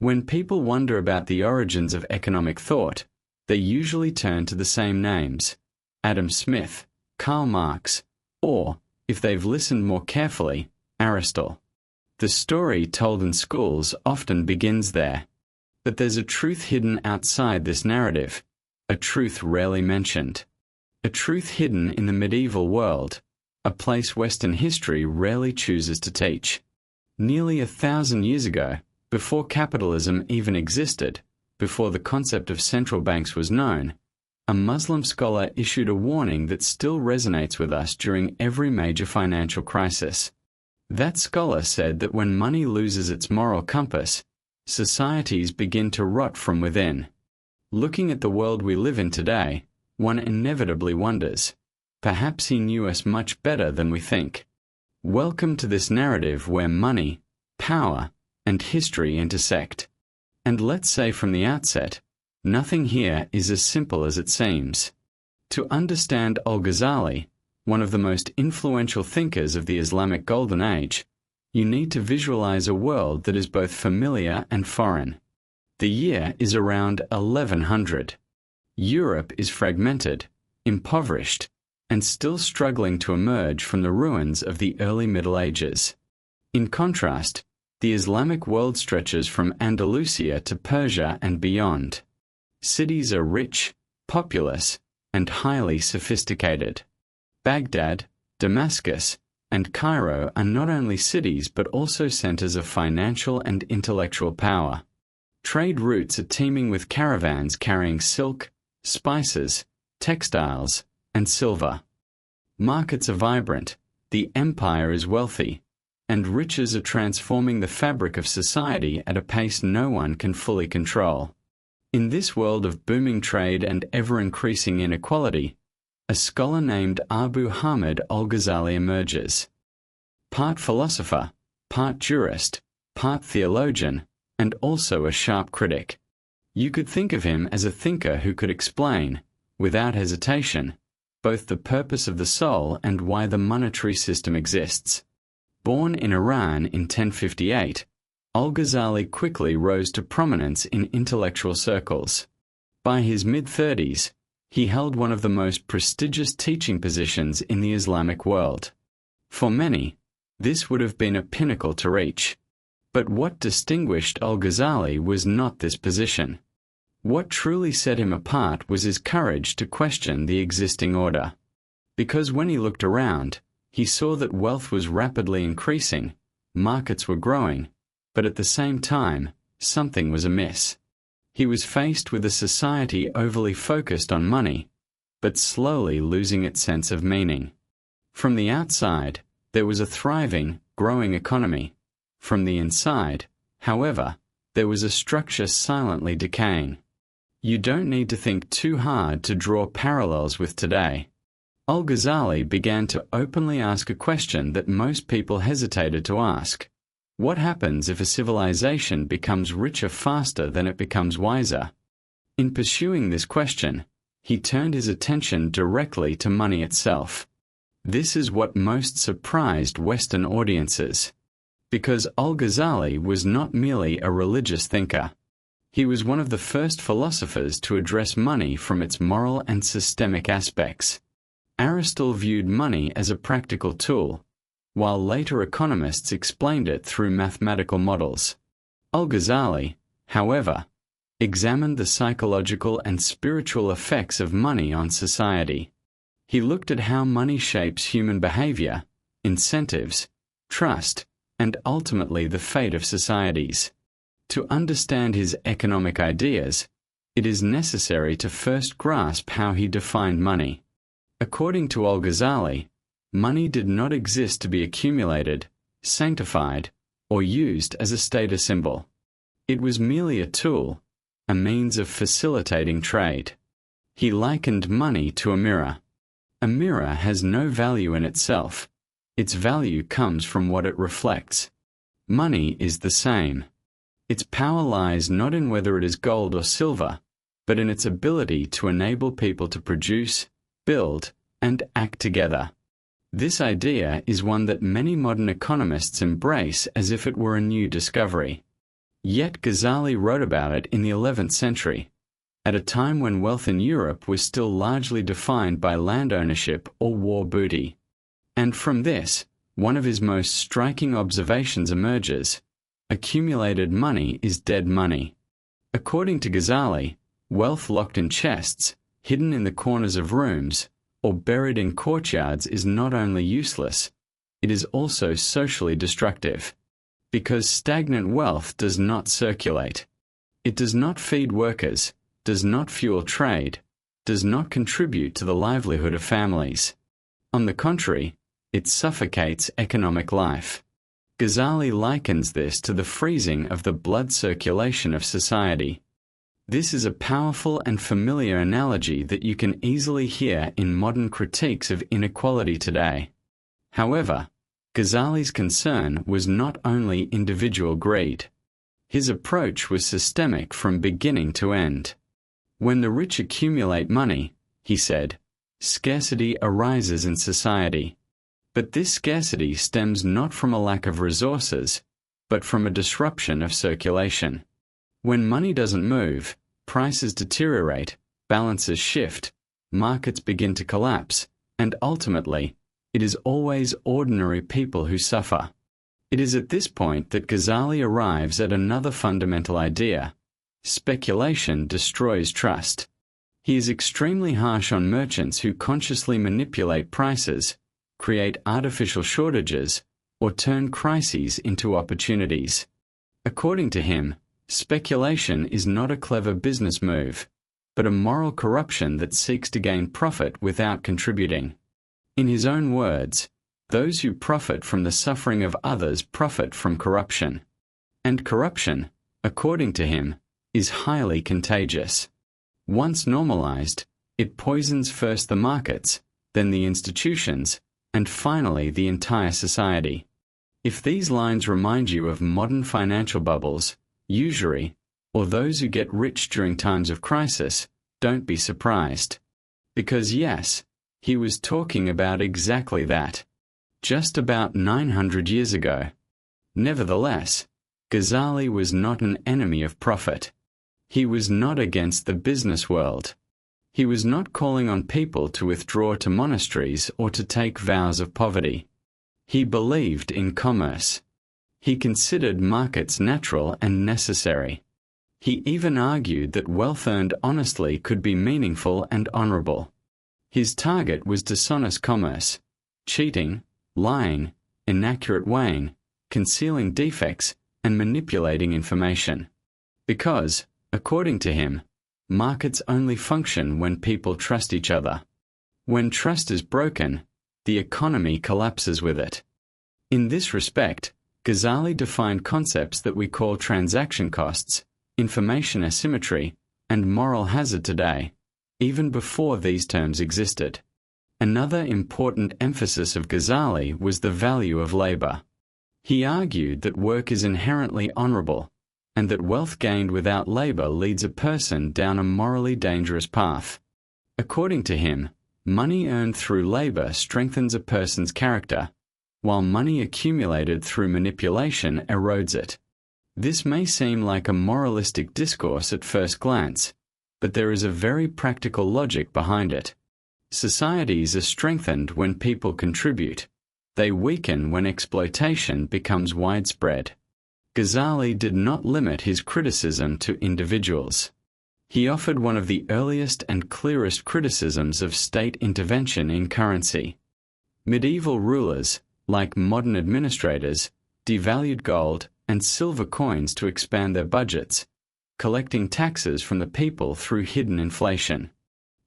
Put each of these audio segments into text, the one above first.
When people wonder about the origins of economic thought, they usually turn to the same names: Adam Smith, Karl Marx, or, if they've listened more carefully, Aristotle. The story told in schools often begins there. But there's a truth hidden outside this narrative, a truth rarely mentioned. A truth hidden in the medieval world, a place Western history rarely chooses to teach. Nearly 1,000 years ago, before capitalism even existed, before the concept of central banks was known, a Muslim scholar issued a warning that still resonates with us during every major financial crisis. That scholar said that when money loses its moral compass, societies begin to rot from within. Looking at the world we live in today, one inevitably wonders, perhaps he knew us much better than we think. Welcome to this narrative where money, power, and history intersect. And let's say from the outset, nothing here is as simple as it seems. To understand al-Ghazali, one of the most influential thinkers of the Islamic Golden Age, you need to visualize a world that is both familiar and foreign. The year is around 1100. Europe is fragmented, impoverished, and still struggling to emerge from the ruins of the early Middle Ages. In contrast, the Islamic world stretches from Andalusia to Persia and beyond. Cities are rich, populous, and highly sophisticated. Baghdad, Damascus, and Cairo are not only cities but also centers of financial and intellectual power. Trade routes are teeming with caravans carrying silk, spices, textiles, and silver. Markets are vibrant, the empire is wealthy, and riches are transforming the fabric of society at a pace no one can fully control. In this world of booming trade and ever-increasing inequality, a scholar named Hamid al-Ghazali emerges. Part philosopher, part jurist, part theologian, and also a sharp critic. You could think of him as a thinker who could explain, without hesitation, both the purpose of the soul and why the monetary system exists. Born in Iran in 1058, al-Ghazali quickly rose to prominence in intellectual circles. By his mid-30s, he held one of the most prestigious teaching positions in the Islamic world. For many, this would have been a pinnacle to reach. But what distinguished al-Ghazali was not this position. What truly set him apart was his courage to question the existing order. Because when he looked around, he saw that wealth was rapidly increasing, markets were growing, but at the same time, something was amiss. He was faced with a society overly focused on money, but slowly losing its sense of meaning. From the outside, there was a thriving, growing economy. From the inside, however, there was a structure silently decaying. You don't need to think too hard to draw parallels with today. Al-Ghazali began to openly ask a question that most people hesitated to ask. What happens if a civilization becomes richer faster than it becomes wiser? In pursuing this question, he turned his attention directly to money itself. This is what most surprised Western audiences. Because al-Ghazali was not merely a religious thinker. He was one of the first philosophers to address money from its moral and systemic aspects. Aristotle viewed money as a practical tool, while later economists explained it through mathematical models. Al-Ghazali, however, examined the psychological and spiritual effects of money on society. He looked at how money shapes human behavior, incentives, trust, and ultimately the fate of societies. To understand his economic ideas, it is necessary to first grasp how he defined money. According to al-Ghazali, money did not exist to be accumulated, sanctified, or used as a status symbol. It was merely a tool, a means of facilitating trade. He likened money to a mirror. A mirror has no value in itself. Its value comes from what it reflects. Money is the same. Its power lies not in whether it is gold or silver, but in its ability to enable people to produce, build, and act together. This idea is one that many modern economists embrace as if it were a new discovery. Yet Ghazali wrote about it in the 11th century, at a time when wealth in Europe was still largely defined by land ownership or war booty. And from this, one of his most striking observations emerges: accumulated money is dead money. According to Ghazali, wealth locked in chests, hidden in the corners of rooms, or buried in courtyards is not only useless, it is also socially destructive. Because stagnant wealth does not circulate. It does not feed workers, does not fuel trade, does not contribute to the livelihood of families. On the contrary, it suffocates economic life. Ghazali likens this to the freezing of the blood circulation of society. This is a powerful and familiar analogy that you can easily hear in modern critiques of inequality today. However, Ghazali's concern was not only individual greed. His approach was systemic from beginning to end. When the rich accumulate money, he said, scarcity arises in society. But this scarcity stems not from a lack of resources, but from a disruption of circulation. When money doesn't move, prices deteriorate, balances shift, markets begin to collapse, and ultimately, it is always ordinary people who suffer. It is at this point that Ghazali arrives at another fundamental idea: speculation destroys trust. He is extremely harsh on merchants who consciously manipulate prices, create artificial shortages, or turn crises into opportunities. According to him, speculation is not a clever business move, but a moral corruption that seeks to gain profit without contributing. In his own words, those who profit from the suffering of others profit from corruption. And corruption, according to him, is highly contagious. Once normalized, it poisons first the markets, then the institutions, and finally the entire society. If these lines remind you of modern financial bubbles, usury, or those who get rich during times of crisis, don't be surprised. Because yes, he was talking about exactly that, just about 900 years ago. Nevertheless, Ghazali was not an enemy of profit. He was not against the business world. He was not calling on people to withdraw to monasteries or to take vows of poverty. He believed in commerce. He considered markets natural and necessary. He even argued that wealth earned honestly could be meaningful and honorable. His target was dishonest commerce, cheating, lying, inaccurate weighing, concealing defects, and manipulating information. Because, according to him, markets only function when people trust each other. When trust is broken, the economy collapses with it. In this respect, Ghazali defined concepts that we call transaction costs, information asymmetry, and moral hazard today, even before these terms existed. Another important emphasis of Ghazali was the value of labor. He argued that work is inherently honorable, and that wealth gained without labor leads a person down a morally dangerous path. According to him, money earned through labor strengthens a person's character, while money accumulated through manipulation erodes it. This may seem like a moralistic discourse at first glance, but there is a very practical logic behind it. Societies are strengthened when people contribute. They weaken when exploitation becomes widespread. Ghazali did not limit his criticism to individuals. He offered one of the earliest and clearest criticisms of state intervention in currency. Medieval rulers, like modern administrators, devalued gold and silver coins to expand their budgets, collecting taxes from the people through hidden inflation.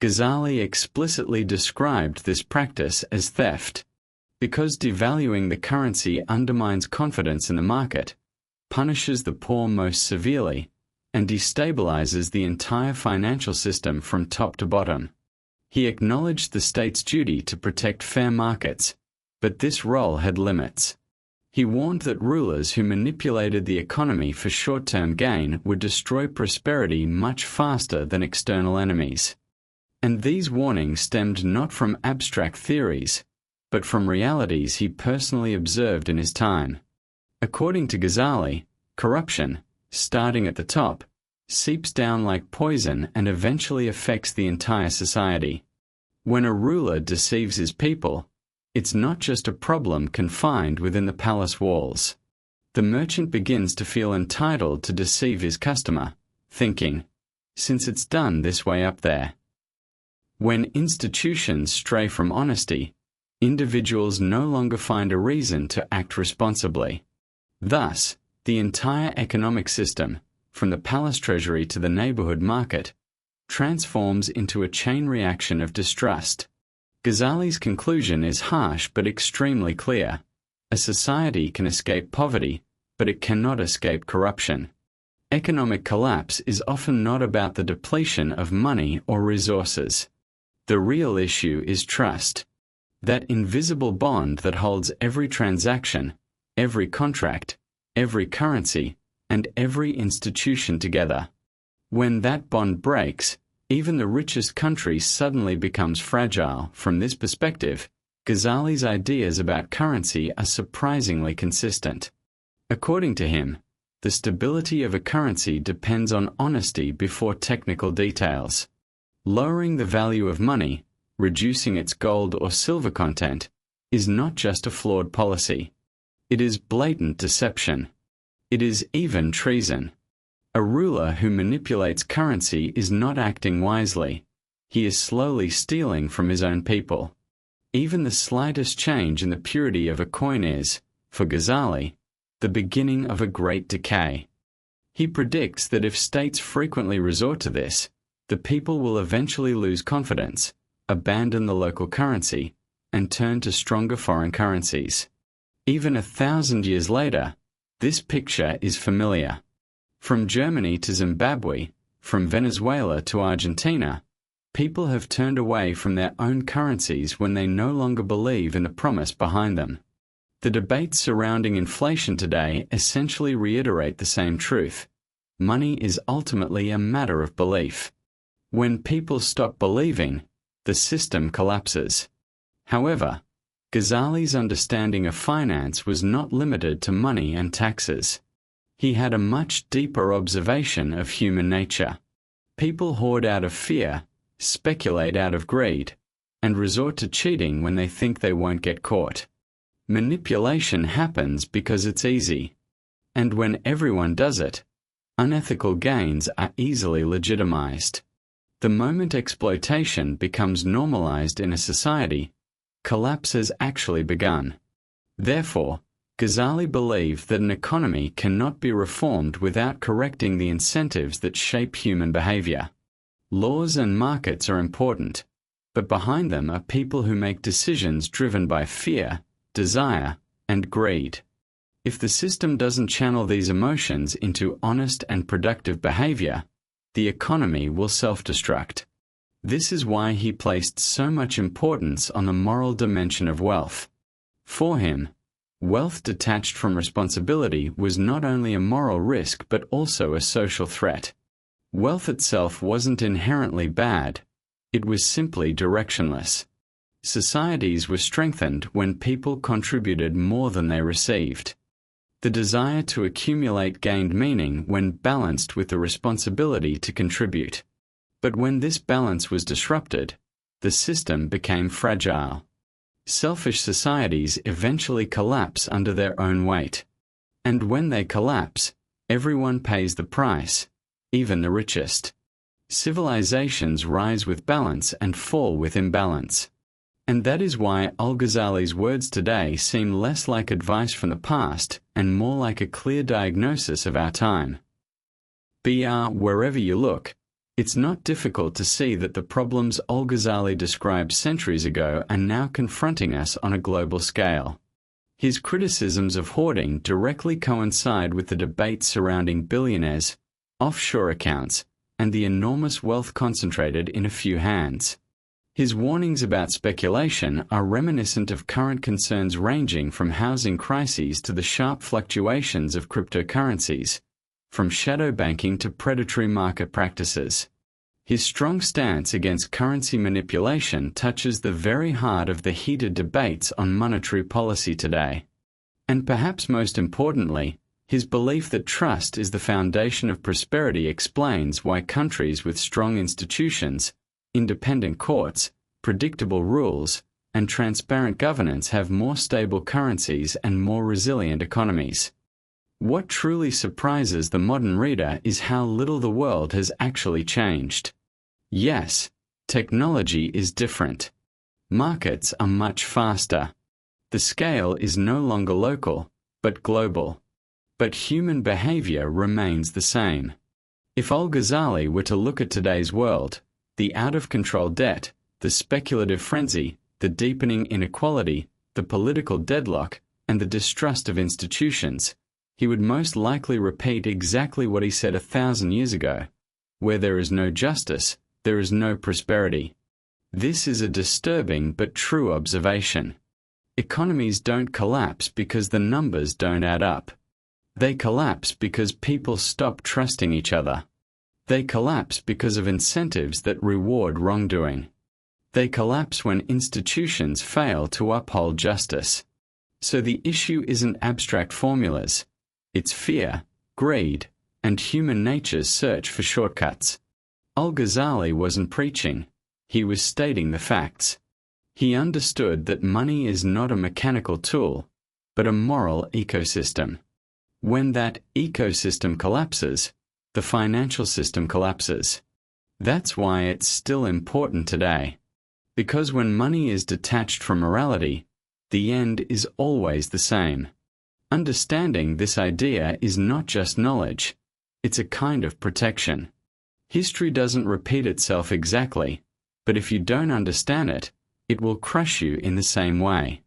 Ghazali explicitly described this practice as theft. Because devaluing the currency undermines confidence in the market, punishes the poor most severely, and destabilizes the entire financial system from top to bottom. He acknowledged the state's duty to protect fair markets, but this role had limits. He warned that rulers who manipulated the economy for short-term gain would destroy prosperity much faster than external enemies. And these warnings stemmed not from abstract theories, but from realities he personally observed in his time. According to Ghazali, corruption, starting at the top, seeps down like poison and eventually affects the entire society. When a ruler deceives his people, it's not just a problem confined within the palace walls. The merchant begins to feel entitled to deceive his customer, thinking, since it's done this way up there. When institutions stray from honesty, individuals no longer find a reason to act responsibly. Thus, the entire economic system, from the palace treasury to the neighborhood market, transforms into a chain reaction of distrust. Ghazali's conclusion is harsh but extremely clear. A society can escape poverty, but it cannot escape corruption. Economic collapse is often not about the depletion of money or resources. The real issue is trust. That invisible bond that holds every transaction, every contract, every currency, and every institution together. When that bond breaks, even the richest country suddenly becomes fragile. From this perspective, Ghazali's ideas about currency are surprisingly consistent. According to him, the stability of a currency depends on honesty before technical details. Lowering the value of money, reducing its gold or silver content, is not just a flawed policy. It is blatant deception. It is even treason. A ruler who manipulates currency is not acting wisely. He is slowly stealing from his own people. Even the slightest change in the purity of a coin is, for Ghazali, the beginning of a great decay. He predicts that if states frequently resort to this, the people will eventually lose confidence, abandon the local currency, and turn to stronger foreign currencies. Even 1,000 years later, this picture is familiar. From Germany to Zimbabwe, from Venezuela to Argentina, people have turned away from their own currencies when they no longer believe in the promise behind them. The debates surrounding inflation today essentially reiterate the same truth. Money is ultimately a matter of belief. When people stop believing, the system collapses. However, Ghazali's understanding of finance was not limited to money and taxes. He had a much deeper observation of human nature. People hoard out of fear, speculate out of greed, and resort to cheating when they think they won't get caught. Manipulation happens because it's easy. And when everyone does it, unethical gains are easily legitimized. The moment exploitation becomes normalized in a society, collapse has actually begun. Therefore, Ghazali believed that an economy cannot be reformed without correcting the incentives that shape human behavior. Laws and markets are important, but behind them are people who make decisions driven by fear, desire, and greed. If the system doesn't channel these emotions into honest and productive behavior, the economy will self-destruct. This is why he placed so much importance on the moral dimension of wealth. For him, wealth detached from responsibility was not only a moral risk but also a social threat. Wealth itself wasn't inherently bad, it was simply directionless. Societies were strengthened when people contributed more than they received. The desire to accumulate gained meaning when balanced with the responsibility to contribute. But when this balance was disrupted, the system became fragile. Selfish societies eventually collapse under their own weight. And when they collapse, everyone pays the price, even the richest. Civilizations rise with balance and fall with imbalance. And that is why al-Ghazali's words today seem less like advice from the past and more like a clear diagnosis of our time. Wherever you look, it's not difficult to see that the problems al-Ghazali described centuries ago are now confronting us on a global scale. His criticisms of hoarding directly coincide with the debates surrounding billionaires, offshore accounts, and the enormous wealth concentrated in a few hands. His warnings about speculation are reminiscent of current concerns ranging from housing crises to the sharp fluctuations of cryptocurrencies, from shadow banking to predatory market practices. His strong stance against currency manipulation touches the very heart of the heated debates on monetary policy today. And perhaps most importantly, His belief that trust is the foundation of prosperity explains why countries with strong institutions, independent courts, predictable rules, and transparent governance have more stable currencies and more resilient economies. What truly surprises the modern reader is how little the world has actually changed. Yes, technology is different. Markets are much faster. The scale is no longer local, but global. But human behavior remains the same. If al-Ghazali were to look at today's world, the out-of-control debt, the speculative frenzy, the deepening inequality, the political deadlock, and the distrust of institutions, he would most likely repeat exactly what he said 1,000 years ago. Where there is no justice, there is no prosperity. This is a disturbing but true observation. Economies don't collapse because the numbers don't add up. They collapse because people stop trusting each other. They collapse because of incentives that reward wrongdoing. They collapse when institutions fail to uphold justice. So the issue isn't abstract formulas. It's fear, greed, and human nature's search for shortcuts. Al-Ghazali wasn't preaching. He was stating the facts. He understood that money is not a mechanical tool, but a moral ecosystem. When that ecosystem collapses, the financial system collapses. That's why it's still important today. Because when money is detached from morality, the end is always the same. Understanding this idea is not just knowledge, it's a kind of protection. History doesn't repeat itself exactly, but if you don't understand it, it will crush you in the same way.